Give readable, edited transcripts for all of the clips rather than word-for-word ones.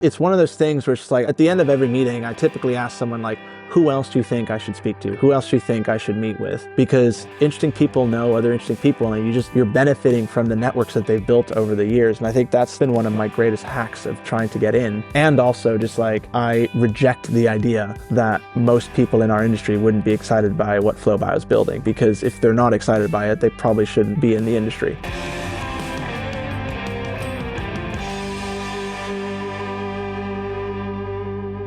It's one of those things where it's like at the end of every meeting, I typically ask someone like, who else do you think I should speak to? Who else do you think I should meet with? Because interesting people know other interesting people, and you're benefiting from the networks that they've built over the years. And I think that's been one of my greatest hacks of trying to get in. And also just like, I reject the idea that most people in our industry wouldn't be excited by what FLOWBIO is building, because if they're not excited by it, they probably shouldn't be in the industry.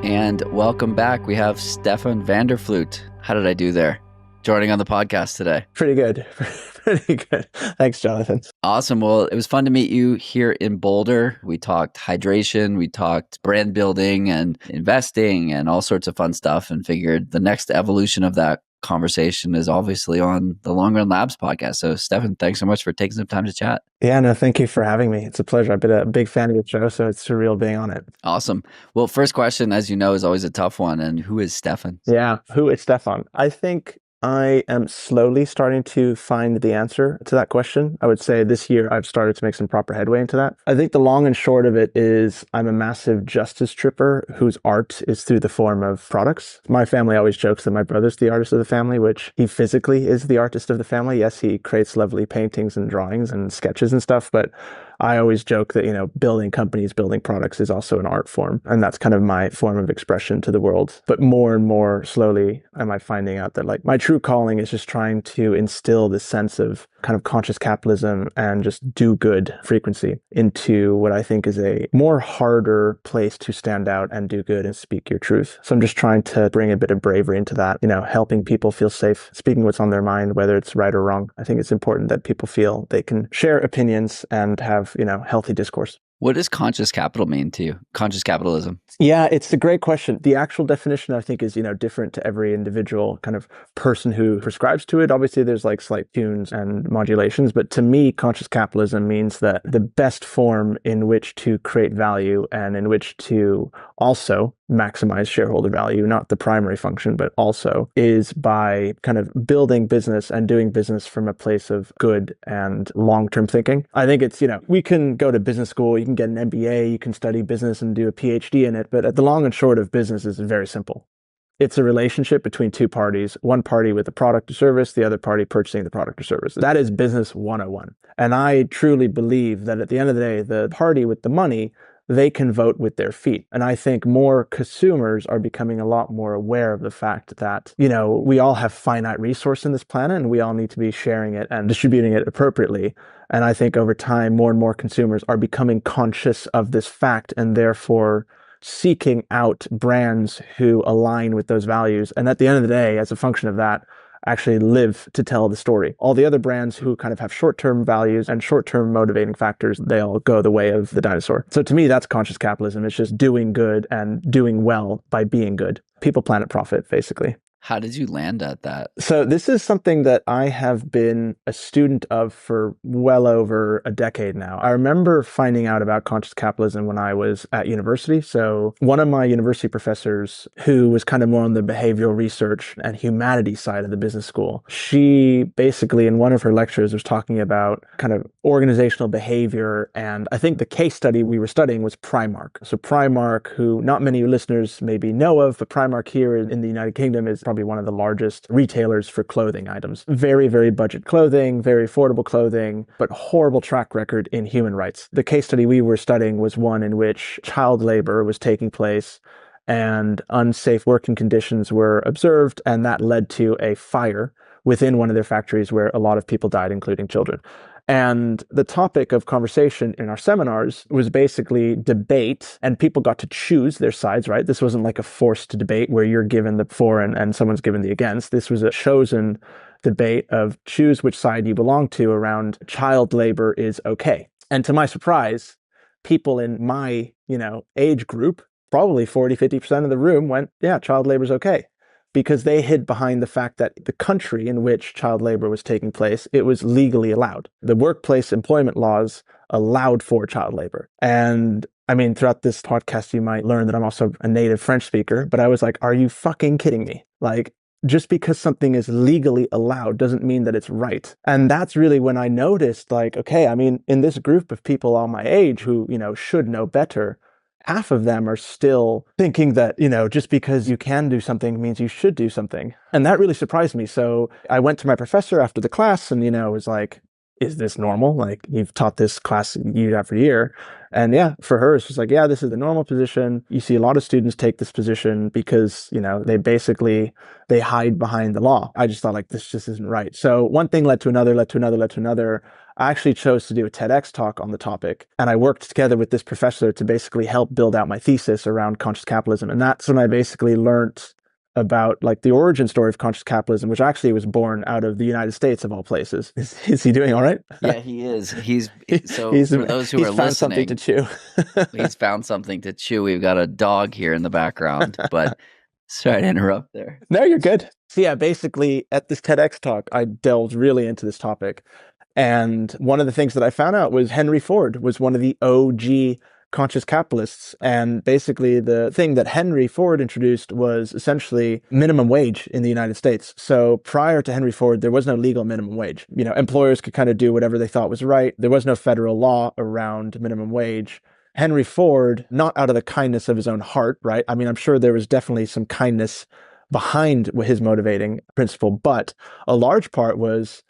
And welcome back. We have Stefan Fluit. How did I do there? Joining on the podcast today. Pretty good. Pretty good. Thanks, Jonathan. Awesome. Well, it was fun to meet you here in Boulder. We talked hydration, we talked brand building and investing and all sorts of fun stuff, and figured the next evolution of that conversation is obviously on the Long Run Labs podcast. So Stefan, thanks so much for taking some time to chat. Yeah, no, thank you for having me. It's a pleasure. I've been a big fan of your show, so it's surreal being on it. Awesome. Well, first question, as you know, is always a tough one. And who is Stefan? Yeah, who is Stefan? I think I am slowly starting to find the answer to that question. I would say this year I've started to make some proper headway into that. I think the long and short of it is I'm a massive justice tripper whose art is through the form of products. My family always jokes that my brother's the artist of the family, which he physically is the artist of the family. Yes, he creates lovely paintings and drawings and sketches and stuff, but I always joke that, building companies, building products is also an art form. And that's kind of my form of expression to the world. But more and more slowly am I finding out that like my true calling is just trying to instill this sense of kind of conscious capitalism and just do good frequency into what I think is a more harder place to stand out and do good and speak your truth. So I'm just trying to bring a bit of bravery into that, helping people feel safe, speaking what's on their mind, whether it's right or wrong. I think it's important that people feel they can share opinions and have, healthy discourse. What does conscious capital mean to you? Conscious capitalism? Yeah, it's a great question. The actual definition, I think, is, different to every individual kind of person who prescribes to it. Obviously, there's like slight tunes and modulations, but to me, conscious capitalism means that the best form in which to create value and in which to also maximize shareholder value, not the primary function, but also is by kind of building business and doing business from a place of good and long-term thinking. I think it's, we can go to business school, you can get an MBA, you can study business and do a PhD in it, but at the long and short of business is very simple. It's a relationship between two parties, one party with a product or service, the other party purchasing the product or service. That is business 101. And I truly believe that at the end of the day, the party with the money, they can vote with their feet. And I think more consumers are becoming a lot more aware of the fact that, we all have finite resource in this planet and we all need to be sharing it and distributing it appropriately. And I think over time, more and more consumers are becoming conscious of this fact and therefore seeking out brands who align with those values. And at the end of the day, as a function of that, actually live to tell the story. All the other brands who kind of have short-term values and short-term motivating factors, they all go the way of the dinosaur. So to me, that's conscious capitalism. It's just doing good and doing well by being good. People, planet, profit, basically. How did you land at that? So this is something that I have been a student of for well over a decade now. I remember finding out about conscious capitalism when I was at university. So one of my university professors, who was kind of more on the behavioral research and humanities side of the business school, she basically in one of her lectures was talking about kind of organizational behavior. And I think the case study we were studying was Primark. So Primark, who not many listeners maybe know of, but Primark here in the United Kingdom is probably one of the largest retailers for clothing items. Very, very budget clothing, very affordable clothing, but horrible track record in human rights. The case study we were studying was one in which child labor was taking place and unsafe working conditions were observed, and that led to a fire within one of their factories where a lot of people died, including children. And the topic of conversation in our seminars was basically debate, and people got to choose their sides, right? This wasn't like a forced debate where you're given the for and someone's given the against. This was a chosen debate of choose which side you belong to around child labor is okay. And to my surprise, people in my, age group, probably 40-50% of the room went, yeah, child labor is okay. Because they hid behind the fact that the country in which child labor was taking place, it was legally allowed. The workplace employment laws allowed for child labor. And I mean, throughout this podcast, you might learn that I'm also a native French speaker, but I was like, are you fucking kidding me? Like, just because something is legally allowed doesn't mean that it's right. And that's really when I noticed, like, okay, I mean, in this group of people all my age who, should know better, half of them are still thinking that, just because you can do something means you should do something. And that really surprised me. So I went to my professor after the class and, was like, is this normal? Like, you've taught this class year after year. And yeah, for her, it's just like, yeah, this is the normal position. You see a lot of students take this position because, they hide behind the law. I just thought, like, this just isn't right. So one thing led to another, led to another, led to another. I actually chose to do a TEDx talk on the topic, and I worked together with this professor to basically help build out my thesis around conscious capitalism. And that's when I basically learned about like the origin story of conscious capitalism, which actually was born out of the United States of all places. Is he doing all right? Yeah, he is. So he's for those who he's are found something to listening, chew. he's found something to chew. We've got a dog here in the background, but sorry to interrupt there. No, you're good. So yeah, basically at this TEDx talk, I delved really into this topic. And one of the things that I found out was Henry Ford was one of the OG conscious capitalists. And basically the thing that Henry Ford introduced was essentially minimum wage in the United States. So prior to Henry Ford, there was no legal minimum wage. Employers could kind of do whatever they thought was right. There was no federal law around minimum wage. Henry Ford, not out of the kindness of his own heart, right? I mean, I'm sure there was definitely some kindness behind his motivating principle, but a large part was,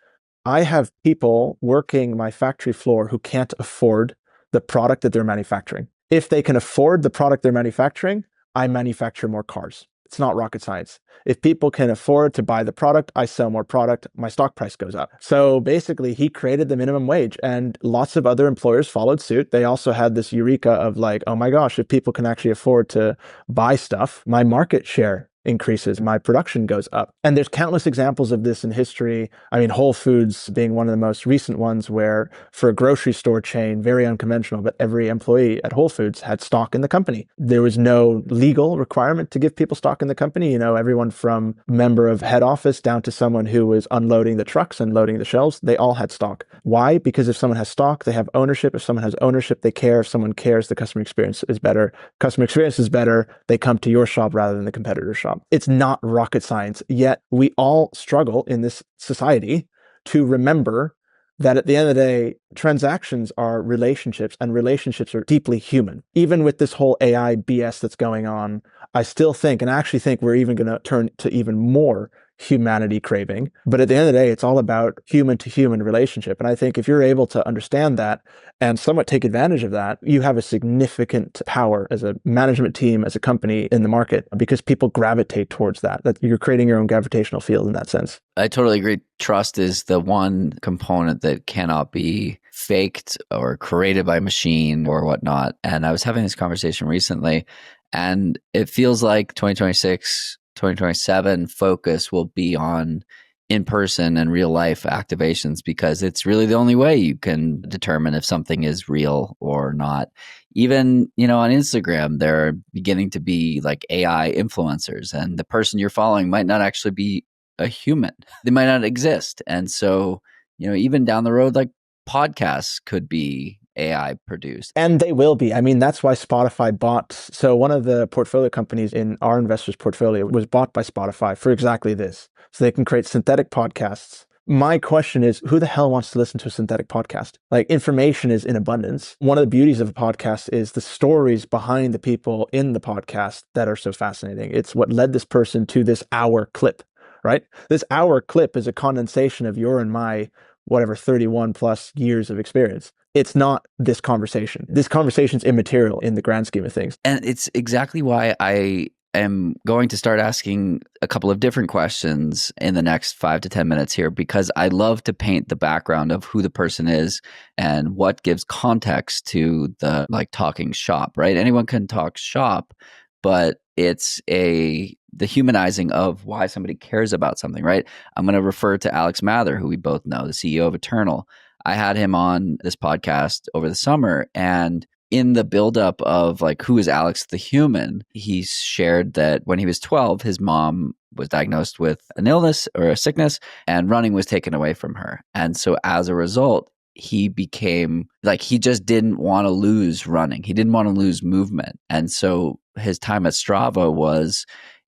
I have people working my factory floor who can't afford the product that they're manufacturing. If they can afford the product they're manufacturing, I manufacture more cars. It's not rocket science. If people can afford to buy the product, I sell more product, my stock price goes up. So basically, he created the minimum wage, and lots of other employers followed suit. They also had this eureka of like, oh my gosh, if people can actually afford to buy stuff, my market share increases, my production goes up. And there's countless examples of this in history. I mean, Whole Foods being one of the most recent ones, where for a grocery store chain, very unconventional, but every employee at Whole Foods had stock in the company. There was no legal requirement to give people stock in the company. Everyone from member of head office down to someone who was unloading the trucks and loading the shelves, they all had stock. Why? Because if someone has stock, they have ownership. If someone has ownership, they care. If someone cares, the customer experience is better. Customer experience is better. They come to your shop rather than the competitor's shop. It's not rocket science, yet we all struggle in this society to remember that at the end of the day, transactions are relationships, and relationships are deeply human. Even with this whole AI BS that's going on, I still think, and I actually think we're even going to turn to even more humanity craving. But at the end of the day, it's all about human to human relationship. And I think if you're able to understand that and somewhat take advantage of that, you have a significant power as a management team, as a company in the market, because people gravitate towards that you're creating your own gravitational field in that sense. I totally agree. Trust is the one component that cannot be faked or created by a machine or whatnot. And I was having this conversation recently, and it feels like 2026, 2027 focus will be on in-person and real life activations, because it's really the only way you can determine if something is real or not. Even, on Instagram, there are beginning to be like AI influencers, and the person you're following might not actually be a human. They might not exist. And so, even down the road, like podcasts could be AI produced. And they will be. I mean, that's why Spotify bought. So one of the portfolio companies in our investors' portfolio was bought by Spotify for exactly this. So they can create synthetic podcasts. My question is, who the hell wants to listen to a synthetic podcast? Like, information is in abundance. One of the beauties of a podcast is the stories behind the people in the podcast that are so fascinating. It's what led this person to this hour clip, right? This hour clip is a condensation of your and my, 31 plus years of experience. It's not this conversation. This conversation's immaterial in the grand scheme of things. And it's exactly why I am going to start asking a couple of different questions in the next 5 to 10 minutes here, because I love to paint the background of who the person is and what gives context to the talking shop, right? Anyone can talk shop, but it's the humanizing of why somebody cares about something, right? I'm going to refer to Alex Mather, who we both know, the CEO of Eternal. I had him on this podcast over the summer, and in the buildup of who is Alex the human, he shared that when he was 12, his mom was diagnosed with an illness or a sickness, and running was taken away from her. And so as a result, he became he just didn't want to lose running. He didn't want to lose movement. And so his time at Strava was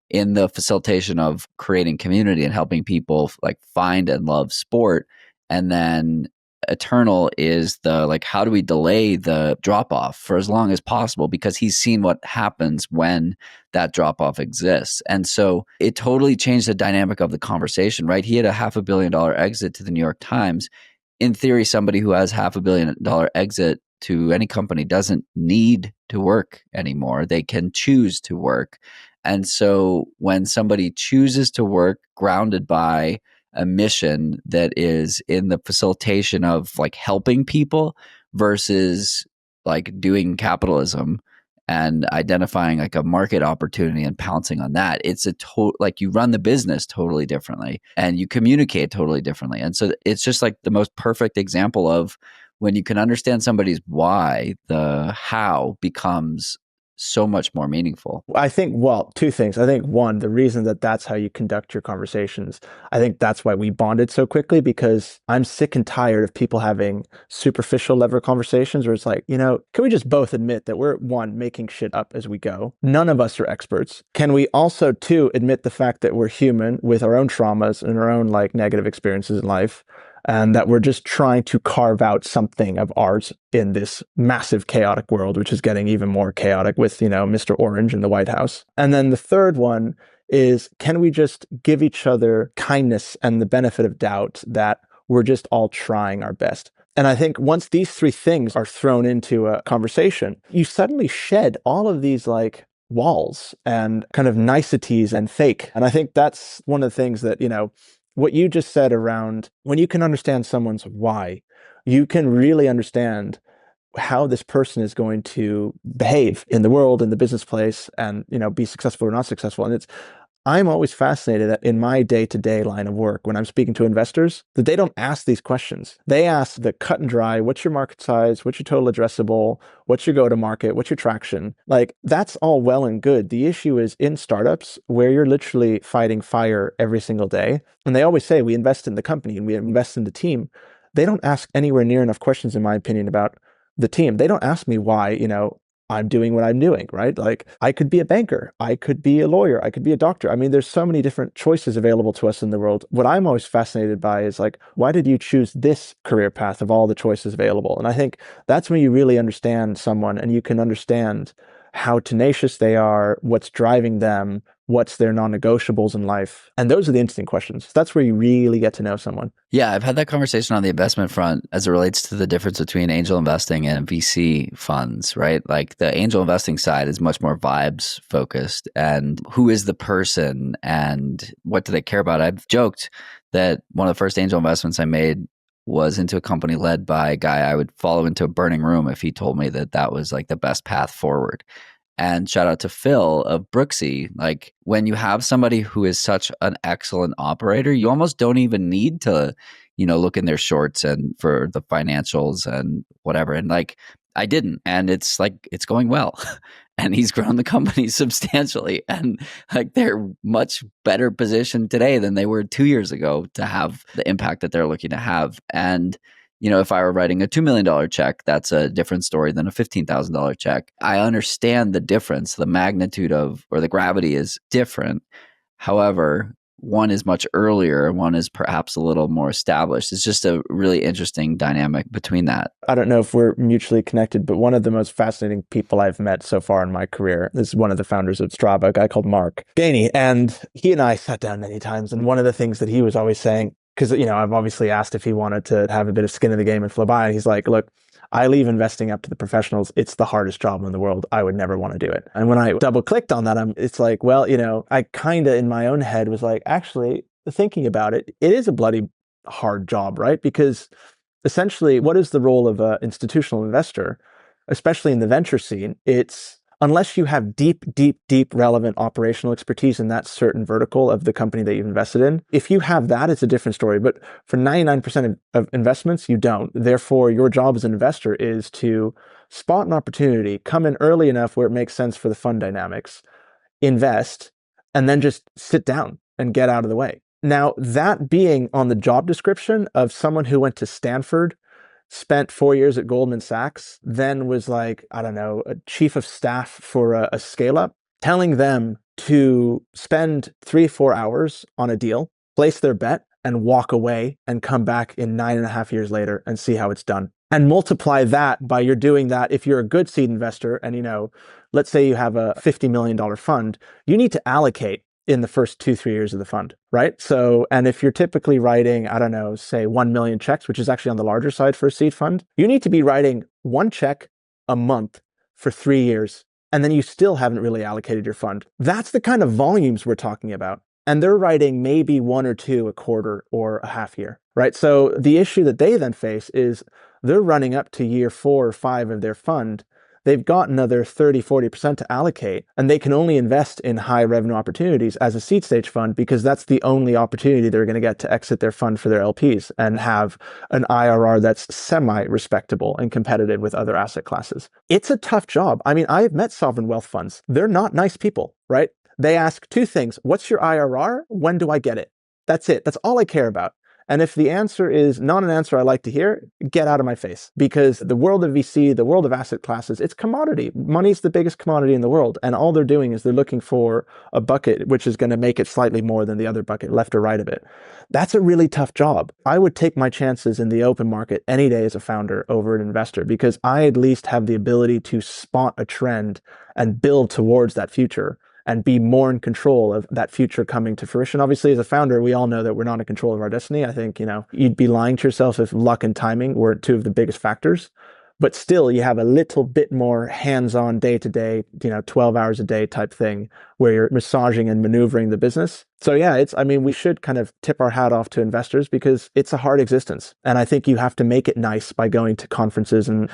in the facilitation of creating community and helping people find and love sport. And then eternal is the like, how do we delay the drop off for as long as possible? Because he's seen what happens when that drop off exists. And so it totally changed the dynamic of the conversation, right? He had a $500 million exit to the New York Times. In theory, somebody who has $500 million exit to any company doesn't need to work anymore. They can choose to work. And so when somebody chooses to work grounded by a mission that is in the facilitation of like helping people versus like doing capitalism and identifying like a market opportunity and pouncing on that, it's a like you run the business totally differently and you communicate totally differently. And so it's just like the most perfect example of when you can understand somebody's why, the how becomes so much more meaningful. I think, well, two things. I think one, the reason that that's how you conduct your conversations, I think that's why we bonded so quickly, because I'm sick and tired of people having superficial level conversations where it's like, can we just both admit that we're, one, making shit up as we go? None of us are experts. Can we also, two, admit the fact that we're human with our own traumas and our own like negative experiences in life? And that we're just trying to carve out something of ours in this massive chaotic world, which is getting even more chaotic with, Mr. Orange in the White House. And then the third one is, can we just give each other kindness and the benefit of doubt that we're just all trying our best? And I think once these three things are thrown into a conversation, you suddenly shed all of these like walls and kind of niceties and fake. And I think that's one of the things that, what you just said around when you can understand someone's why, you can really understand how this person is going to behave in the world, in the business place, and, be successful or not successful. And I'm always fascinated that in my day-to-day line of work, when I'm speaking to investors, that they don't ask these questions. They ask the cut and dry, what's your market size? What's your total addressable? What's your go-to-market? What's your traction? Like, that's all well and good. The issue is in startups where you're literally fighting fire every single day. And they always say, we invest in the company and we invest in the team. They don't ask anywhere near enough questions, in my opinion, about the team. They don't ask me why, I'm doing what I'm doing, right? Like, I could be a banker, I could be a lawyer, I could be a doctor. I mean, there's so many different choices available to us in the world. What I'm always fascinated by is like, why did you choose this career path of all the choices available? And I think that's when you really understand someone and you can understand how tenacious they are, what's driving them, what's their non-negotiables in life. And those are the interesting questions. That's where you really get to know someone. Yeah, I've had that conversation on the investment front as it relates to the difference between angel investing and VC funds, right? Like the angel investing side is much more vibes focused and who is the person and what do they care about? I've joked that one of the first angel investments I made was into a company led by a guy I would follow into a burning room if he told me that that was like the best path forward. And shout out to Phil of Brooksy. Like when you have somebody who is such an excellent operator, you almost don't even need to, look in their shorts and for the financials and whatever. And like I didn't. And it's like, it's going well. And he's grown the company substantially. And like they're much better positioned today than they were 2 years ago to have the impact that they're looking to have. And if I were writing a $2 million check, that's a different story than a $15,000 check. I understand the difference, the magnitude of, or the gravity is different. However, one is much earlier, one is perhaps a little more established. It's just a really interesting dynamic between that. I don't know if we're mutually connected, but one of the most fascinating people I've met so far in my career is one of the founders of Strava, a guy called Mark Gainey. And he and I sat down many times. And one of the things that he was always saying, because, I've obviously asked if he wanted to have a bit of skin in the game in FLOWBIO. And he's like, look, I leave investing up to the professionals. It's the hardest job in the world. I would never want to do it. And when I double clicked on that, it's like, well, I kind of in my own head was like, actually, thinking about it, it is a bloody hard job, right? Because essentially, what is the role of an institutional investor, especially in the venture scene? It's unless you have deep, deep, deep relevant operational expertise in that certain vertical of the company that you've invested in. If you have that, it's a different story. But for 99% of investments, you don't. Therefore, your job as an investor is to spot an opportunity, come in early enough where it makes sense for the fund dynamics, invest, and then just sit down and get out of the way. Now, that being on the job description of someone who went to Stanford, spent 4 years at Goldman Sachs, then was like, I don't know, a chief of staff for a scale up, telling them to spend 3-4 hours on a deal, place their bet, and walk away and come back in 9.5 years later and see how it's done. And multiply that by you're doing that. If you're a good seed investor and, let's say you have a $50 million fund, you need to allocate in the first 2, 3 years of the fund, right? So, and if you're typically writing, I don't know, say 1 million checks, which is actually on the larger side for a seed fund, you need to be writing one check a month for 3 years. And then you still haven't really allocated your fund. That's the kind of volumes we're talking about. And they're writing maybe one or two a quarter or a half year, right? So the issue that they then face is they're running up to year 4 or 5 of their fund. They've got another 30, 40% to allocate, and they can only invest in high revenue opportunities as a seed stage fund because that's the only opportunity they're going to get to exit their fund for their LPs and have an IRR that's semi-respectable and competitive with other asset classes. It's a tough job. I mean, I've met sovereign wealth funds. They're not nice people, right? They ask two things. What's your IRR? When do I get it? That's it. That's all I care about. And if the answer is not an answer I like to hear, get out of my face. Because the world of VC, the world of asset classes, it's commodity. Money's the biggest commodity in the world. And all they're doing is they're looking for a bucket which is going to make it slightly more than the other bucket, left or right of it. That's a really tough job. I would take my chances in the open market any day as a founder over an investor because I at least have the ability to spot a trend and build towards that future and be more in control of that future coming to fruition. Obviously, as a founder, we all know that we're not in control of our destiny. I think, you'd be lying to yourself if luck and timing were two of the biggest factors. But still, you have a little bit more hands-on day-to-day, 12 hours a day type thing where you're massaging and maneuvering the business. So yeah, we should kind of tip our hat off to investors because it's a hard existence. And I think you have to make it nice by going to conferences and,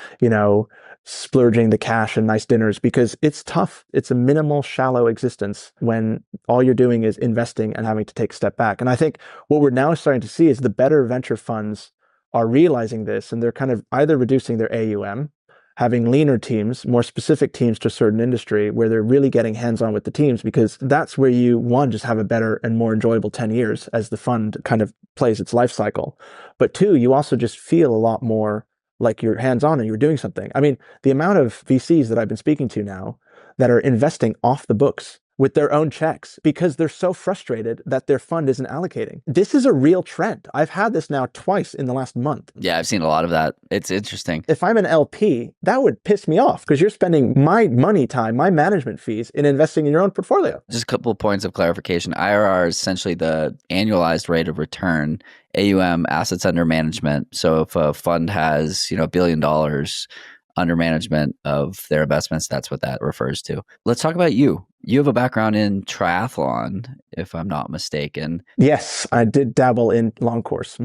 splurging the cash and nice dinners because it's tough. It's a minimal, shallow existence when all you're doing is investing and having to take a step back. And I think what we're now starting to see is the better venture funds are realizing this and they're kind of either reducing their AUM, having leaner teams, more specific teams to a certain industry where they're really getting hands-on with the teams because that's where you, one, just have a better and more enjoyable 10 years as the fund kind of plays its life cycle. But two, you also just feel a lot more like you're hands-on and you're doing something. I mean, the amount of VCs that I've been speaking to now that are investing off the books with their own checks because they're so frustrated that their fund isn't allocating. This is a real trend. I've had this now twice in the last month. Yeah, I've seen a lot of that. It's interesting. If I'm an LP, that would piss me off because you're spending my money time, my management fees in investing in your own portfolio. Just a couple of points of clarification. IRR is essentially the annualized rate of return, AUM, assets under management. So if a fund has, $1 billion under management of their investments, that's what that refers to. Let's talk about you. You have a background in triathlon, if I'm not mistaken. Yes, I did dabble in long course.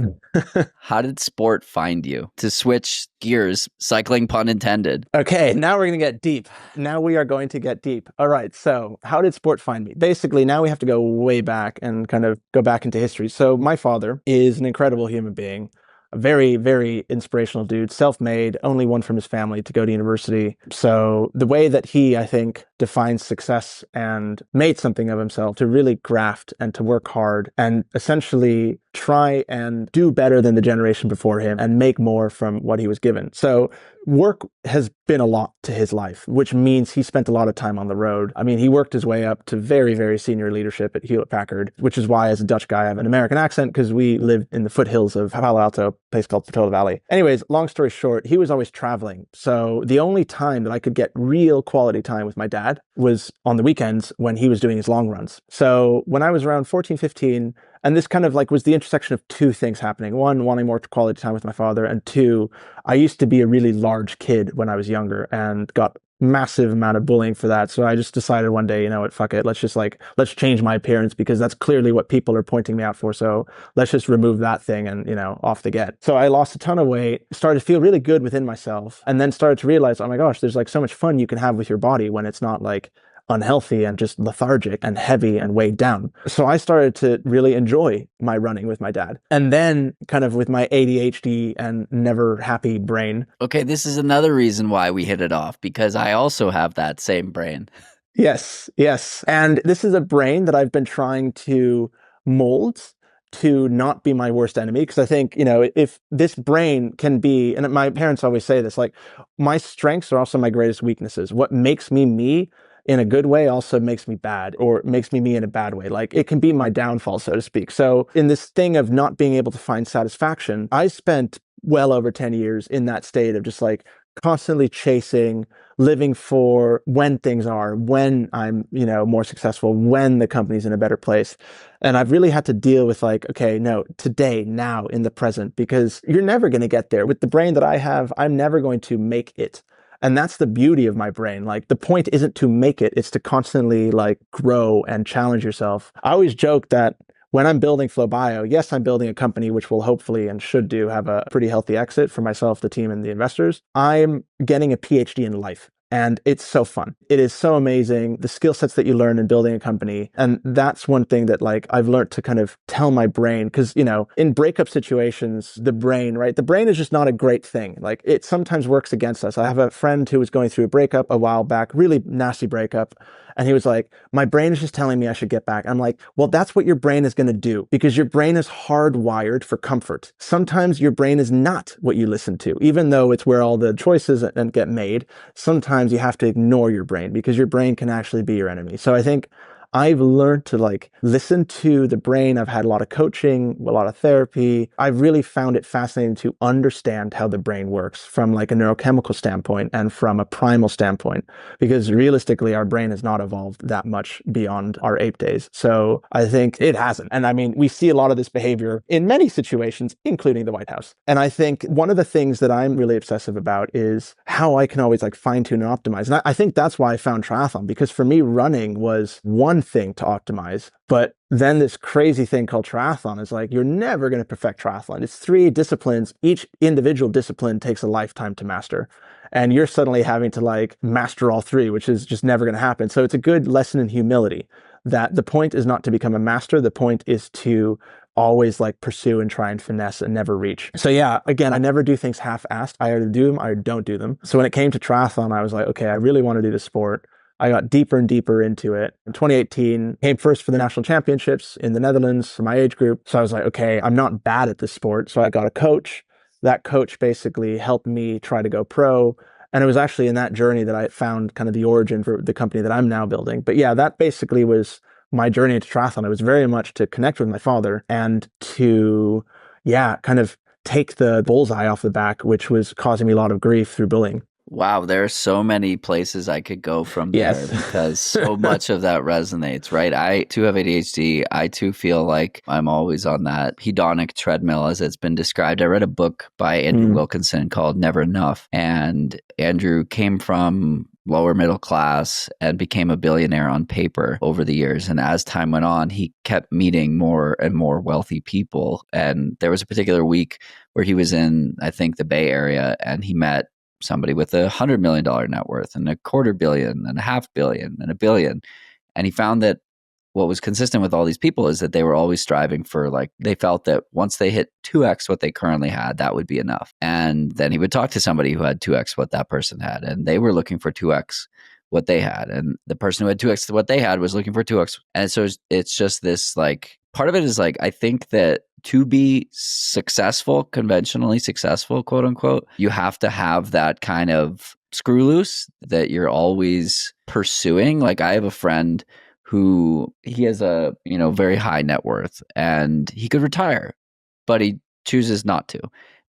How did sport find you? To switch gears, cycling pun intended. Okay, now we're going to get deep. Now we are going to get deep. All right, so how did sport find me? Basically, now we have to go way back and kind of go back into history. So my father is an incredible human being. A very, very inspirational dude, self-made, only one from his family to go to university. So the way that he, I think, defines success and made something of himself to really graft and to work hard and essentially try and do better than the generation before him and make more from what he was given. So work has been a lot to his life, which means he spent a lot of time on the road. I mean, he worked his way up to very, very senior leadership at Hewlett Packard, which is why as a Dutch guy, I have an American accent because we lived in the foothills of Palo Alto, a place called Portola Valley. Anyways, long story short, he was always traveling. So the only time that I could get real quality time with my dad was on the weekends when he was doing his long runs. So when I was around 14, 15, and this kind of was the intersection of two things happening. One, wanting more quality time with my father. And two, I used to be a really large kid when I was younger and got massive amount of bullying for that. So I just decided one day, fuck it. Let's change my appearance because that's clearly what people are pointing me out for. So let's just remove that thing and, off the get. So I lost a ton of weight, started to feel really good within myself, and then started to realize, oh my gosh, there's so much fun you can have with your body when it's not unhealthy and just lethargic and heavy and weighed down. So I started to really enjoy my running with my dad. And then kind of with my ADHD and never happy brain. Okay, this is another reason why we hit it off because I also have that same brain. Yes. And this is a brain that I've been trying to mold to not be my worst enemy. Because I think, if this brain can be, and my parents always say this, my strengths are also my greatest weaknesses. What makes me me in a good way also makes me bad, or makes me in a bad way. Like it can be my downfall, so to speak. So in this thing of not being able to find satisfaction, I spent well over 10 years in that state of just like constantly chasing, living for when things are, when I'm, more successful, when the company's in a better place. And I've really had to deal with like, okay, no, today, now, in the present, because you're never going to get there. With the brain that I have, I'm never going to make it. And that's the beauty of my brain. Like the point isn't to make it, it's to constantly like grow and challenge yourself. I always joke that when I'm building FlowBio, yes, I'm building a company which will hopefully and should do have a pretty healthy exit for myself, the team, and the investors. I'm getting a PhD in life. And it's so fun. It is so amazing, the skill sets that you learn in building a company. And that's one thing that like I've learned to kind of tell my brain, because, in breakup situations, the brain, right? The brain is just not a great thing. Like it sometimes works against us. I have a friend who was going through a breakup a while back, really nasty breakup. And he was like, my brain is just telling me I should get back. I'm like, well, that's what your brain is going to do, because your brain is hardwired for comfort. Sometimes your brain is not what you listen to, even though it's where all the choices and get made. Sometimes you have to ignore your brain, because your brain can actually be your enemy. So I think I've learned to like listen to the brain. I've had a lot of coaching, a lot of therapy. I've really found it fascinating to understand how the brain works from like a neurochemical standpoint and from a primal standpoint, because realistically, our brain has not evolved that much beyond our ape days. So I think it hasn't. And I mean, we see a lot of this behavior in many situations, including the White House. And I think one of the things that I'm really obsessive about is how I can always like fine tune and optimize. And I think that's why I found triathlon, because for me, running was one thing to optimize. But then this crazy thing called triathlon is like, you're never going to perfect triathlon. It's 3 disciplines. Each individual discipline takes a lifetime to master. And you're suddenly having to like master all 3, which is just never going to happen. So it's a good lesson in humility, that the point is not to become a master. The point is to always like pursue and try and finesse and never reach. So yeah, again, I never do things half-assed. I either do them or I don't do them. So when it came to triathlon, I was like, okay, I really want to do the sport. I got deeper and deeper into it. In 2018, came first for the national championships in the Netherlands for my age group. So I was like, okay, I'm not bad at this sport. So I got a coach. That coach basically helped me try to go pro. And it was actually in that journey that I found kind of the origin for the company that I'm now building. But yeah, that basically was my journey into triathlon. It was very much to connect with my father and to, yeah, kind of take the bullseye off the back, which was causing me a lot of grief through bullying. Wow, there are so many places I could go from there Yes. because so much of that resonates, right? I too have ADHD. I too feel like I'm always on that hedonic treadmill, as it's been described. I read a book by Andrew Wilkinson called Never Enough. And Andrew came from lower middle class and became a billionaire on paper over the years. And as time went on, he kept meeting more and more wealthy people. And there was a particular week where he was in, I think, the Bay Area, and he met somebody with $100 million net worth and $250 million and $500 million and $1 billion. And he found that what was consistent with all these people is that they were always striving for, like, they felt that once they hit 2x what they currently had, that would be enough. And then he would talk to somebody who had 2x what that person had, and they were looking for 2x what they had. And the person who had 2x what they had was looking for 2x. And so it's just this, like, part of it is like, I think that to be successful, conventionally successful, quote unquote, you have to have that kind of screw loose that you're always pursuing. Like, I have a friend who, he has a, very high net worth, and he could retire, but he chooses not to,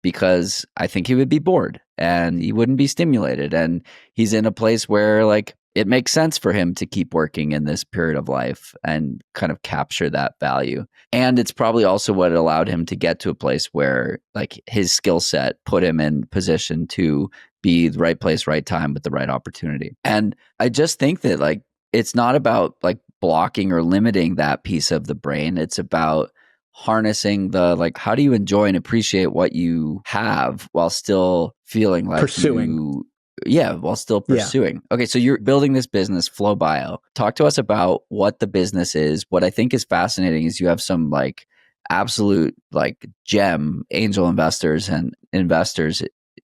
because I think he would be bored and he wouldn't be stimulated. And he's in a place where, like, it makes sense for him to keep working in this period of life and kind of capture that value. And it's probably also what allowed him to get to a place where, like, his skill set put him in position to be the right place, right time with the right opportunity. And I just think that, like, it's not about like blocking or limiting that piece of the brain. It's about harnessing the, like, how do you enjoy and appreciate what you have while still feeling like Pursuing. while still pursuing. Okay, so you're building this business, FlowBio. Talk to us about what the business is. What I think is fascinating is you have some, like, absolute, like, gem angel investors and investors,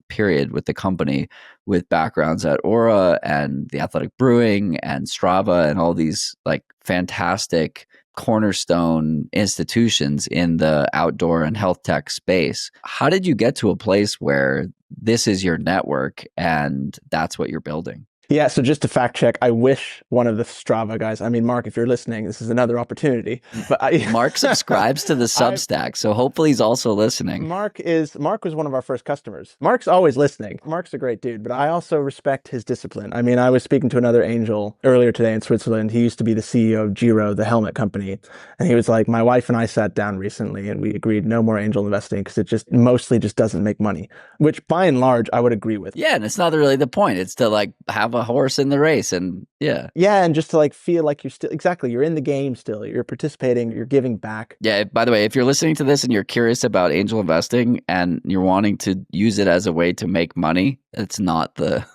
period, with the company, with backgrounds at Aura and the Athletic Brewing and Strava and all these, like, fantastic cornerstone institutions in the outdoor and health tech space. How did you get to a place where this is your network and that's what you're building? Yeah, so just to fact check, I wish one of the Strava guys, I mean, Mark, if you're listening, this is another opportunity. But Mark subscribes to the I Substack, so hopefully he's also listening. Mark was one of our first customers. Mark's always listening. Mark's a great dude, but I also respect his discipline. I mean, I was speaking to another angel earlier today in Switzerland. He used to be the CEO of Giro, the helmet company. And he was like, my wife and I sat down recently and we agreed no more angel investing because it just mostly just doesn't make money, which by and large I would agree with. Yeah, and it's not really the point. It's to like have a horse in the race, and yeah. Yeah, and just to like feel like you're still exactly, you're in the game still. You're participating, you're giving back. Yeah, by the way, if you're listening to this and you're curious about angel investing and you're wanting to use it as a way to make money, it's not the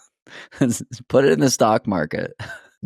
put it in the stock market.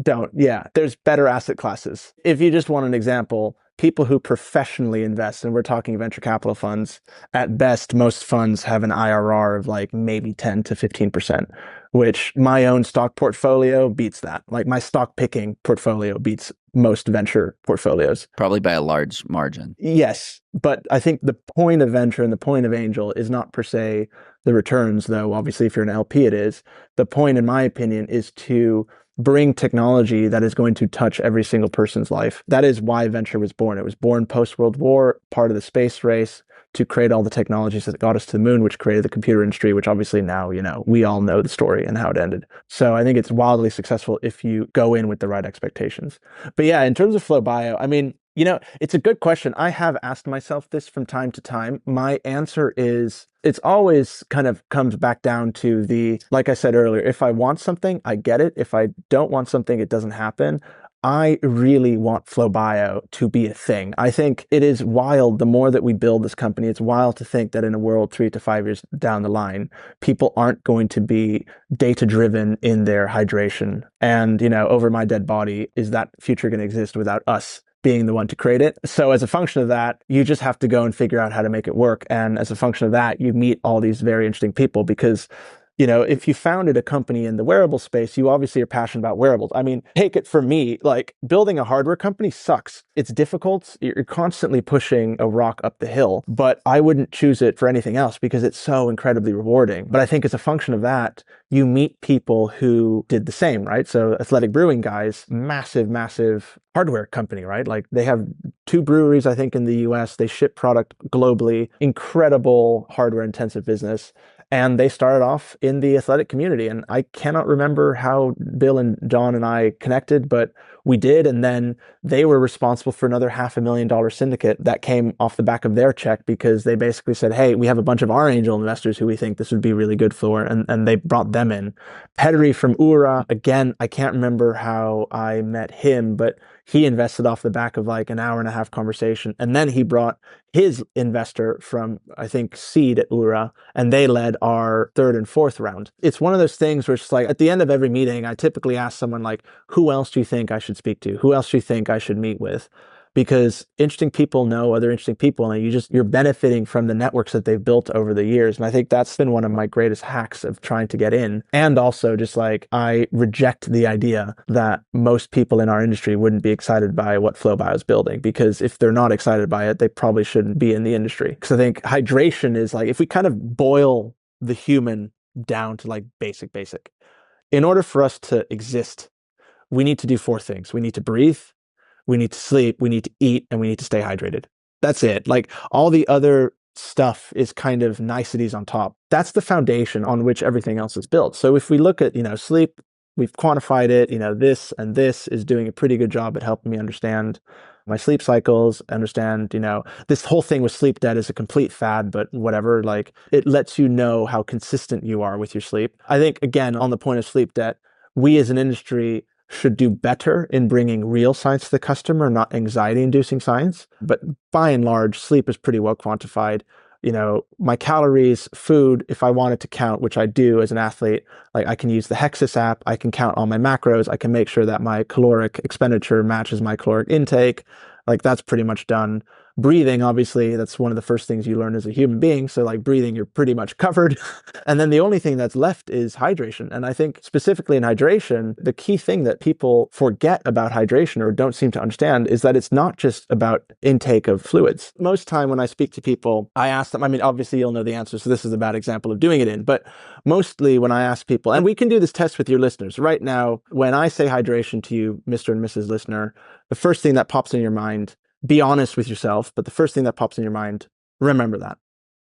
Don't. Yeah, there's better asset classes. If you just want an example, people who professionally invest, and we're talking venture capital funds, at best, most funds have an IRR of like maybe 10 to 15%, which my own stock portfolio beats that. Like my stock picking portfolio beats most venture portfolios. Probably by a large margin. Yes, but I think the point of venture and the point of angel is not per se the returns, though obviously if you're an LP it is. The point, in my opinion, is to bring technology that is going to touch every single person's life. That is why venture was born. It was born post-World War, part of the space race, to create all the technologies that got us to the moon, which created the computer industry, which obviously now, we all know the story and how it ended. So I think it's wildly successful if you go in with the right expectations. But yeah, in terms of FlowBio, I mean, it's a good question. I have asked myself this from time to time. My answer is it's always kind of comes back down to like I said earlier, if I want something, I get it. If I don't want something, it doesn't happen. I really want FlowBio to be a thing. I think it is wild. The more that we build this company, it's wild to think that in a world 3 to 5 years down the line, people aren't going to be data driven in their hydration. And, over my dead body, is that future going to exist without us being the one to create it? So as a function of that, you just have to go and figure out how to make it work. And as a function of that, you meet all these very interesting people because if you founded a company in the wearable space, you obviously are passionate about wearables. I mean, take it from me, like building a hardware company sucks. It's difficult. You're constantly pushing a rock up the hill, but I wouldn't choose it for anything else because it's so incredibly rewarding. But I think as a function of that, you meet people who did the same, right? So Athletic Brewing guys, massive, massive hardware company, right? Like they have 2 breweries, I think, in the US. They ship product globally, incredible hardware intensive business. And they started off in the athletic community. And I cannot remember how Bill and John and I connected, but we did. And then they were responsible for another $500,000 syndicate that came off the back of their check because they basically said, hey, we have a bunch of our angel investors who we think this would be really good for. And they brought them in. Petri from Ura, again, I can't remember how I met him, but he invested off the back of like an hour and a half conversation. And then he brought his investor from, I think, Seed at Ura, and they led our 3rd and 4th round. It's one of those things where it's like at the end of every meeting, I typically ask someone like, who else do you think I should speak to? Who else do you think I should meet with? Because interesting people know other interesting people, and you're benefiting from the networks that they've built over the years. And I think that's been one of my greatest hacks of trying to get in. And also just like, I reject the idea that most people in our industry wouldn't be excited by what FlowBio is building, because if they're not excited by it, they probably shouldn't be in the industry. Because I think hydration is like, if we kind of boil the human down to like basic, in order for us to exist, we need to do 4 things. We need to breathe, we need to sleep, we need to eat, and we need to stay hydrated. That's it. Like all the other stuff is kind of niceties on top. That's the foundation on which everything else is built. So if we look at, sleep, we've quantified it, this and this is doing a pretty good job at helping me understand my sleep cycles, understand, this whole thing with sleep debt is a complete fad, but whatever, like it lets you know how consistent you are with your sleep. I think, again, on the point of sleep debt, we as an industry should do better in bringing real science to the customer, not anxiety-inducing science. But by and large, sleep is pretty well quantified. My calories, food, if I wanted to count, which I do as an athlete, like I can use the Hexus app, I can count all my macros, I can make sure that my caloric expenditure matches my caloric intake. Like that's pretty much done. Breathing, obviously, that's one of the first things you learn as a human being. So like breathing, you're pretty much covered. And then the only thing that's left is hydration. And I think specifically in hydration, the key thing that people forget about hydration or don't seem to understand is that it's not just about intake of fluids. Most time when I speak to people, I ask them, I mean, obviously you'll know the answer, so this is a bad example of doing it in, but mostly when I ask people, and we can do this test with your listeners right now, when I say hydration to you, Mr. and Mrs. Listener, the first thing that pops in your mind, be honest with yourself, but the first thing that pops in your mind, remember that.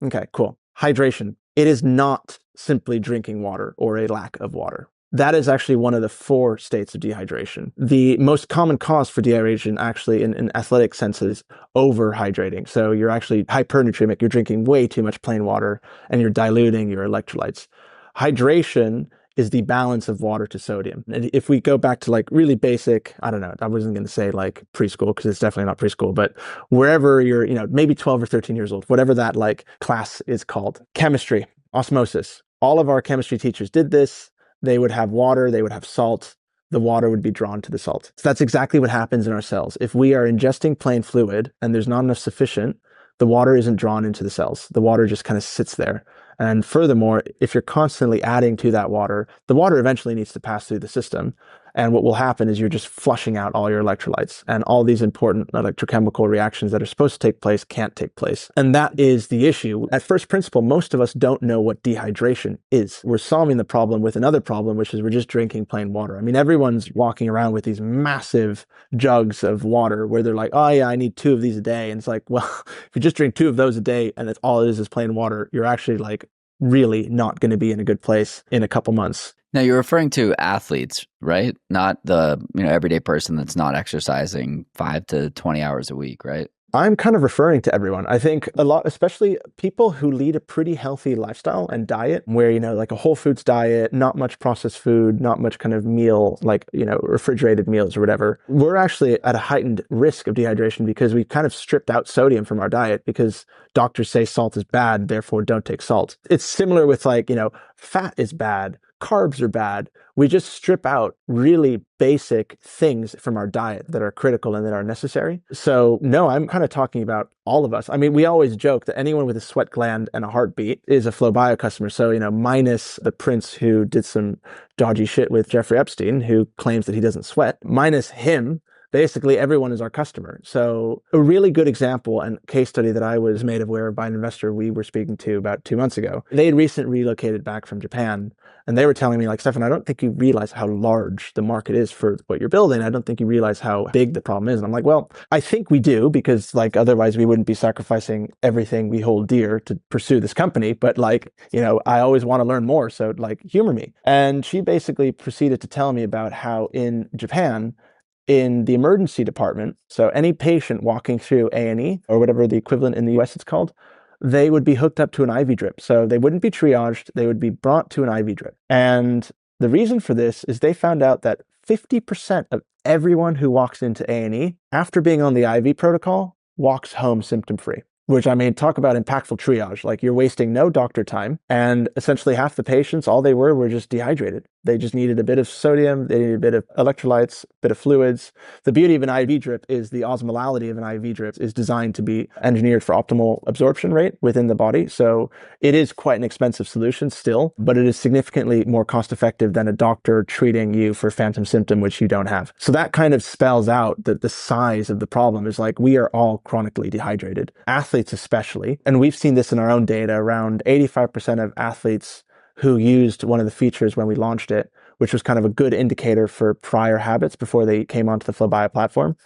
Okay, cool. Hydration. It is not simply drinking water or a lack of water. That is actually one of the 4 states of dehydration. The most common cause for dehydration actually in athletic sense is overhydrating. So you're actually hypernatremic. You're drinking way too much plain water and you're diluting your electrolytes. Hydration is the balance of water to sodium. And if we go back to like really basic, I don't know, I wasn't going to say like preschool because it's definitely not preschool, but wherever you're, maybe 12 or 13 years old, whatever that like class is called, chemistry, osmosis. All of our chemistry teachers did this. They would have water, they would have salt. The water would be drawn to the salt. So that's exactly what happens in our cells. If we are ingesting plain fluid and there's not enough sufficient, the water isn't drawn into the cells. The water just kind of sits there. And furthermore, if you're constantly adding to that water, the water eventually needs to pass through the system. And what will happen is you're just flushing out all your electrolytes, and all these important electrochemical reactions that are supposed to take place can't take place. And that is the issue. At first principle, most of us don't know what dehydration is. We're solving the problem with another problem, which is we're just drinking plain water. I mean, everyone's walking around with these massive jugs of water where they're like, oh yeah, I need 2 of these a day. And it's like, well, if you just drink 2 of those a day and that's all it is plain water, you're actually like really not going to be in a good place in a couple months. Now you're referring to athletes, right? Not the everyday person that's not exercising 5 to 20 hours a week, right? I'm kind of referring to everyone. I think a lot, especially people who lead a pretty healthy lifestyle and diet where, like a whole foods diet, not much processed food, not much kind of meal, like, refrigerated meals or whatever. We're actually at a heightened risk of dehydration because we've kind of stripped out sodium from our diet because doctors say salt is bad, therefore don't take salt. It's similar with like, fat is bad. Carbs are bad. We just strip out really basic things from our diet that are critical and that are necessary. So no, I'm kind of talking about all of us. I mean, we always joke that anyone with a sweat gland and a heartbeat is a FLOWBIO customer. So, minus the prince who did some dodgy shit with Jeffrey Epstein, who claims that he doesn't sweat, minus him, basically everyone is our customer. So a really good example and case study that I was made aware of by an investor we were speaking to about 2 months ago. They had recently relocated back from Japan, and they were telling me like, Stefan, I don't think you realize how large the market is for what you're building. I don't think you realize how big the problem is. And I'm like, well, I think we do, because like otherwise we wouldn't be sacrificing everything we hold dear to pursue this company. But like, I always want to learn more. So like, humor me. And she basically proceeded to tell me about how in Japan, in the emergency department, so any patient walking through A&E or whatever the equivalent in the US it's called, they would be hooked up to an IV drip. So they wouldn't be triaged, they would be brought to an IV drip. And the reason for this is they found out that 50% of everyone who walks into A&E after being on the IV protocol walks home symptom-free. Which, I mean, talk about impactful triage. Like, you're wasting no doctor time. And essentially half the patients, all they were just dehydrated. They just needed a bit of sodium, they needed a bit of electrolytes, a bit of fluids. The beauty of an IV drip is the osmolality of an IV drip is designed to be engineered for optimal absorption rate within the body. So it is quite an expensive solution still, but it is significantly more cost effective than a doctor treating you for phantom symptom, which you don't have. So that kind of spells out that the size of the problem is like, we are all chronically dehydrated. Athletes especially, and we've seen this in our own data, around 85% of athletes who used one of the features when we launched it, which was kind of a good indicator for prior habits before they came onto the FLOWBIO platform,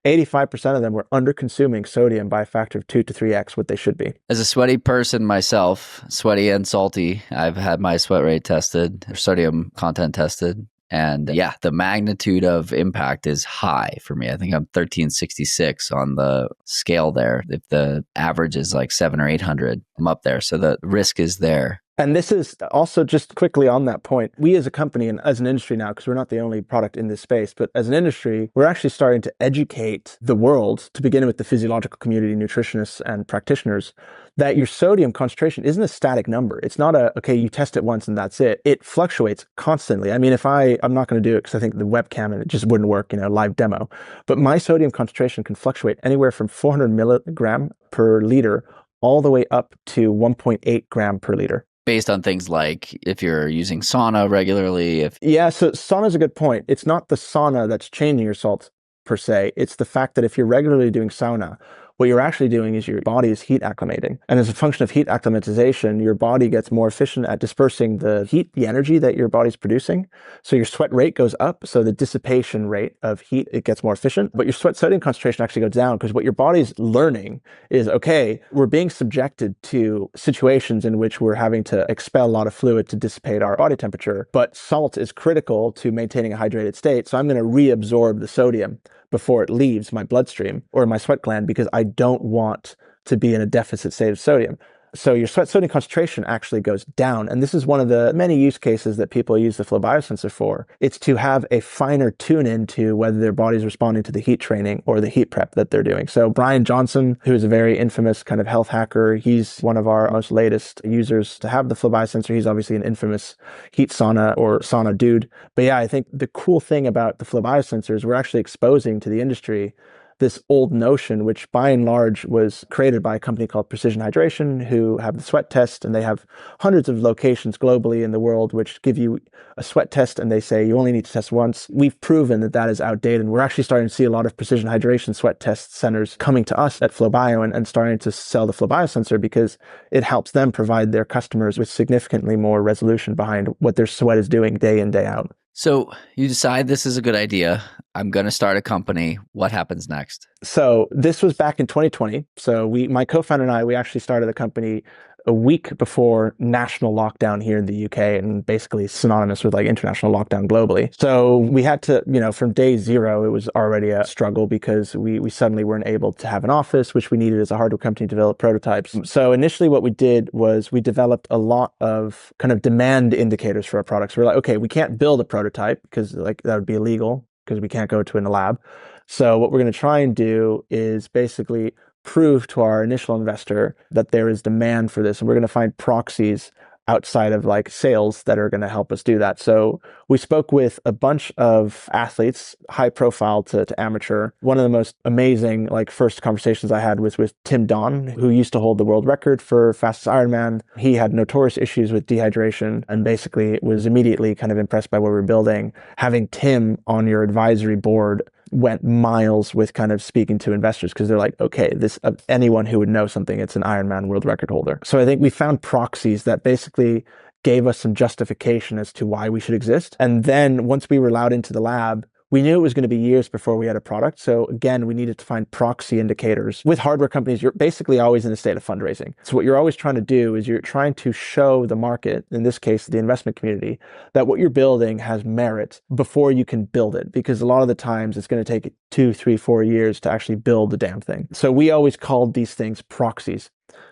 85% of them were under consuming sodium by a factor of 2 to 3x what they should be. As a sweaty person myself, sweaty and salty, I've had my sweat rate tested, sodium content tested. And yeah, the magnitude of impact is high for me. I think I'm 1366 on the scale there. If the average is like 700 or 800, I'm up there. So the risk is there. And this is also just quickly on that point. We as a company and as an industry now, because we're not the only product in this space, but as an industry, we're actually starting to educate the world, to begin with the physiological community, nutritionists and practitioners, that your sodium concentration isn't a static number. It's not okay, you test it once and that's it. It fluctuates constantly. I mean, I'm not going to do it because I think the webcam and it just wouldn't work, live demo, but my sodium concentration can fluctuate anywhere from 400 milligram per liter all the way up to 1.8 gram per liter. Based on things like if you're using sauna regularly, Yeah, so sauna is a good point. It's not the sauna that's changing your salt per se. It's the fact that if you're regularly doing sauna, what you're actually doing is your body is heat acclimating. And as a function of heat acclimatization, your body gets more efficient at dispersing the heat, the energy that your body's producing. So your sweat rate goes up. So the dissipation rate of heat, it gets more efficient. But your sweat sodium concentration actually goes down because what your body's learning is, okay, we're being subjected to situations in which we're having to expel a lot of fluid to dissipate our body temperature. But salt is critical to maintaining a hydrated state. So I'm going to reabsorb the sodium before it leaves my bloodstream or my sweat gland because I don't want to be in a deficit state of sodium. So your sweat sodium concentration actually goes down. And this is one of the many use cases that people use the FLOWBIO sensor for. It's to have a finer tune into whether their body's responding to the heat training or the heat prep that they're doing. So Brian Johnson, who is a very infamous kind of health hacker, he's one of our most latest users to have the FLOWBIO sensor. He's obviously an infamous heat sauna or sauna dude. But yeah, I think the cool thing about the FLOWBIO sensor is we're actually exposing to the industry this old notion, which by and large was created by a company called Precision Hydration, who have the sweat test, and they have hundreds of locations globally in the world which give you a sweat test, and they say you only need to test once. We've proven that that is outdated, and we're actually starting to see a lot of Precision Hydration sweat test centers coming to us at FLOWBIO and starting to sell the FLOWBIO sensor because it helps them provide their customers with significantly more resolution behind what their sweat is doing day in, day out. So you decide this is a good idea. I'm going to start a company. What happens next? So this was back in 2020. So my co-founder and I, we actually started the company a week before national lockdown here in the UK, and basically synonymous with like international lockdown globally. So we had to, from day zero, it was already a struggle because we suddenly weren't able to have an office, which we needed as a hardware company to develop prototypes. So initially what we did was we developed a lot of kind of demand indicators for our products. We're like, okay, we can't build a prototype because like that would be illegal because we can't go to in a lab. So what we're going to try and do is basically prove to our initial investor that there is demand for this. And we're going to find proxies outside of like sales that are going to help us do that. So we spoke with a bunch of athletes, high profile to amateur. One of the most amazing like first conversations I had was with Tim Don, who used to hold the world record for fastest Ironman. He had notorious issues with dehydration and basically was immediately kind of impressed by what we were building. Having Tim on your advisory board went miles with kind of speaking to investors because they're like, okay, this anyone who would know something, it's an Ironman world record holder. So I think we found proxies that basically gave us some justification as to why we should exist. And then once we were allowed into the lab, we knew it was going to be years before we had a product. So again, we needed to find proxy indicators. With hardware companies, you're basically always in a state of fundraising. So what you're always trying to do is you're trying to show the market, in this case, the investment community, that what you're building has merit before you can build it. Because a lot of the times it's going to take 2, 3, 4 years to actually build the damn thing. So we always called these things proxies.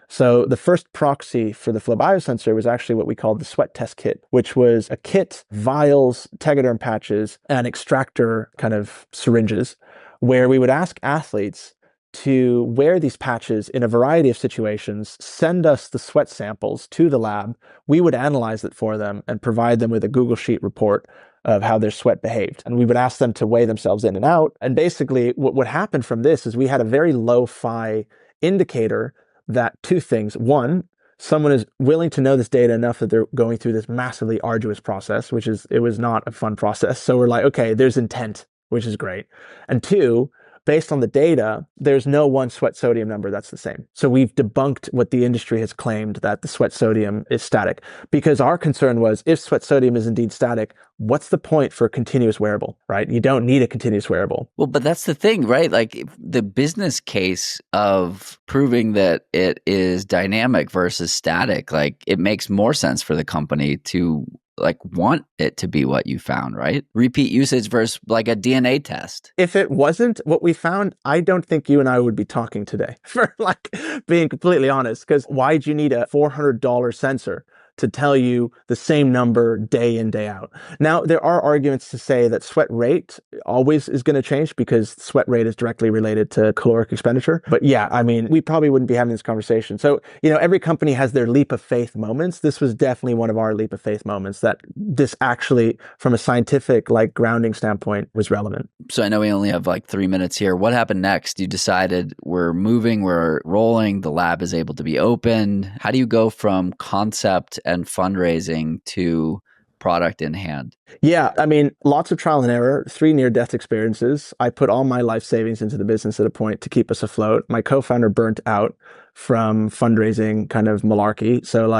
So the first proxy for the FLOWBIO sensor was actually what we called the sweat test kit, which was a kit, vials, tegaderm patches, and extractor kind of syringes, where we would ask athletes to wear these patches in a variety of situations, send us the sweat samples to the lab. We would analyze it for them and provide them with a Google Sheet report of how their sweat behaved. And we would ask them to weigh themselves in and out. And basically what happened from this is we had a very lo-fi indicator that two things. One, someone is willing to know this data enough that they're going through this massively arduous process, it was not a fun process. So we're like, okay, there's intent, which is great. And two, based on the data, there's no one sweat sodium number that's the same. So we've debunked what the industry has claimed that the sweat sodium is static, because our concern was if sweat sodium is indeed static, what's the point for a continuous wearable, right? You don't need a continuous wearable. Well, but that's the thing, right? Like the business case of proving that it is dynamic versus static, like it makes more sense for the company to like want it to be what you found, right? Repeat usage versus like a DNA test. If it wasn't what we found, I don't think you and I would be talking today, for like being completely honest, because why'd you need a $400 sensor to tell you the same number day in, day out. Now, there are arguments to say that sweat rate always is going to change because sweat rate is directly related to caloric expenditure. But yeah, I mean, we probably wouldn't be having this conversation. So, every company has their leap of faith moments. This was definitely one of our leap of faith moments that this actually, from a scientific grounding standpoint, was relevant. So I know we only have 3 minutes here. What happened next? You decided we're moving, we're rolling, the lab is able to be open. How do you go from concept and fundraising to product in hand? Yeah, I mean, lots of trial and error, 3 near-death experiences. I put all my life savings into the business at a point to keep us afloat. My co-founder burnt out from fundraising kind of malarkey. So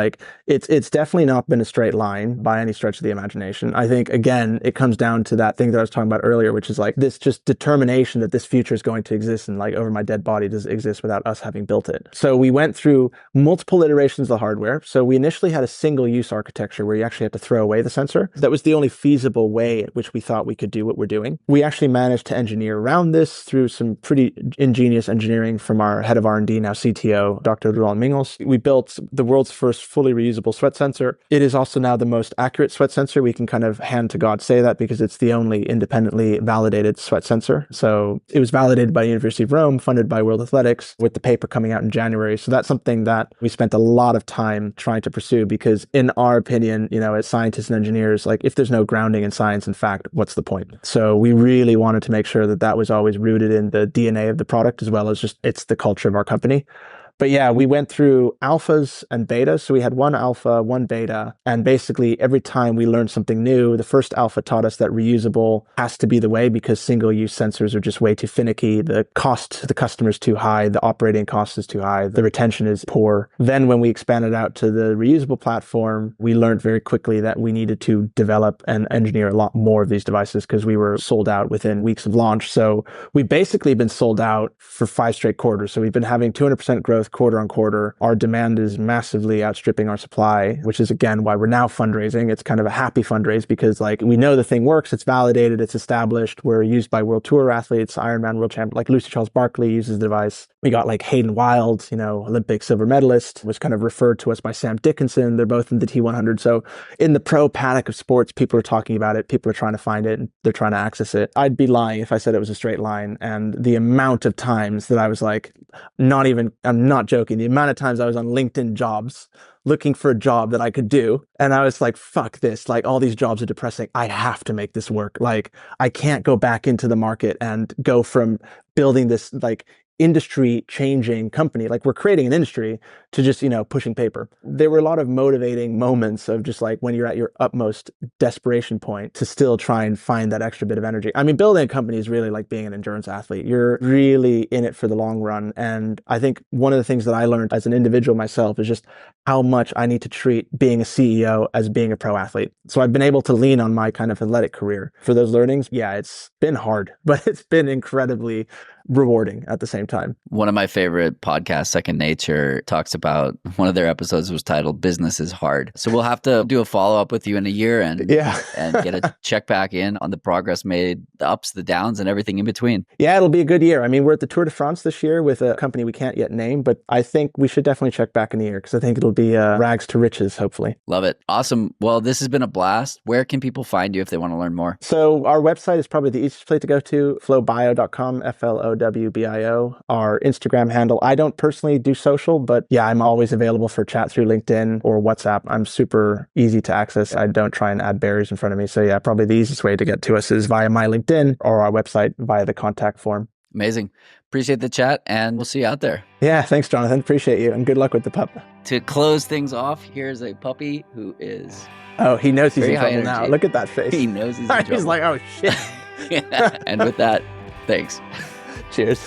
it's definitely not been a straight line by any stretch of the imagination. I think, again, it comes down to that thing that I was talking about earlier, which is this just determination that this future is going to exist and over my dead body does it exist without us having built it. So we went through multiple iterations of the hardware. So we initially had a single-use architecture where you actually had to throw away the sensor. That was the only feasible way at which we thought we could do what we're doing. We actually managed to engineer around this through some pretty ingenious engineering from our head of R&D, now CTO, Dr. Roland Mingels. We built the world's first fully reusable sweat sensor. It is also now the most accurate sweat sensor. We can kind of hand to God say that because it's the only independently validated sweat sensor. So it was validated by the University of Rome, funded by World Athletics, with the paper coming out in January. So that's something that we spent a lot of time trying to pursue because in our opinion, as scientists and engineers, if there's no grounding in science and fact, what's the point? So we really wanted to make sure that that was always rooted in the DNA of the product as well as just it's the culture of our company. But yeah, we went through alphas and betas. So we had 1 alpha, 1 beta. And basically every time we learned something new, the first alpha taught us that reusable has to be the way because single-use sensors are just way too finicky. The cost to the customer is too high. The operating cost is too high. The retention is poor. Then when we expanded out to the reusable platform, we learned very quickly that we needed to develop and engineer a lot more of these devices because we were sold out within weeks of launch. So we've basically been sold out for 5 straight quarters. So we've been having 200% growth quarter on quarter. Our demand is massively outstripping our supply, which is again why we're now fundraising. It's kind of a happy fundraise because we know the thing works, it's validated, it's established. We're used by World Tour athletes, Ironman world champion, Lucy Charles Barkley uses the device. We got Hayden Wild, Olympic silver medalist, was kind of referred to us by Sam Dickinson. They're both in the T100. So in the pro paddock of sports, people are talking about it. People are trying to find it and they're trying to access it. I'd be lying if I said it was a straight line. And the amount of times that I was I'm not joking, the amount of times I was on LinkedIn Jobs looking for a job that I could do. And I was like, fuck this. All these jobs are depressing. I have to make this work. I can't go back into the market and go from building this industry changing company. We're creating an industry to just, pushing paper. There were a lot of motivating moments of just when you're at your utmost desperation point to still try and find that extra bit of energy. I mean, building a company is really like being an endurance athlete. You're really in it for the long run. And I think one of the things that I learned as an individual myself is just how much I need to treat being a CEO as being a pro athlete. So I've been able to lean on my kind of athletic career for those learnings. Yeah, it's been hard, but it's been incredibly rewarding at the same time. One of my favorite podcasts, Second Nature, talks about one of their episodes was titled "Business is Hard." So we'll have to do a follow-up with you in a year and get a check back in on the progress made, the ups, the downs, and everything in between. Yeah, it'll be a good year. I mean, we're at the Tour de France this year with a company we can't yet name, but I think we should definitely check back in a year because I think it'll be rags to riches, hopefully. Love it. Awesome. Well, this has been a blast. Where can people find you if they want to learn more? So our website is probably the easiest place to go to, flowbio.com, FLOWBIO. Our Instagram handle. I don't personally do social, but yeah, I'm always available for chat through LinkedIn or WhatsApp. I'm super easy to access. I don't try and add barriers in front of me. So yeah, probably the easiest way to get to us is via my LinkedIn or our website via the contact form. Amazing. Appreciate the chat and we'll see you out there. Yeah, thanks, Jonathan. Appreciate you and good luck with the pup. To close things off, here's a puppy who is Oh, he knows he's in trouble now. Look at that face. He knows he's in trouble. He's like, oh shit. And with that, thanks. Cheers.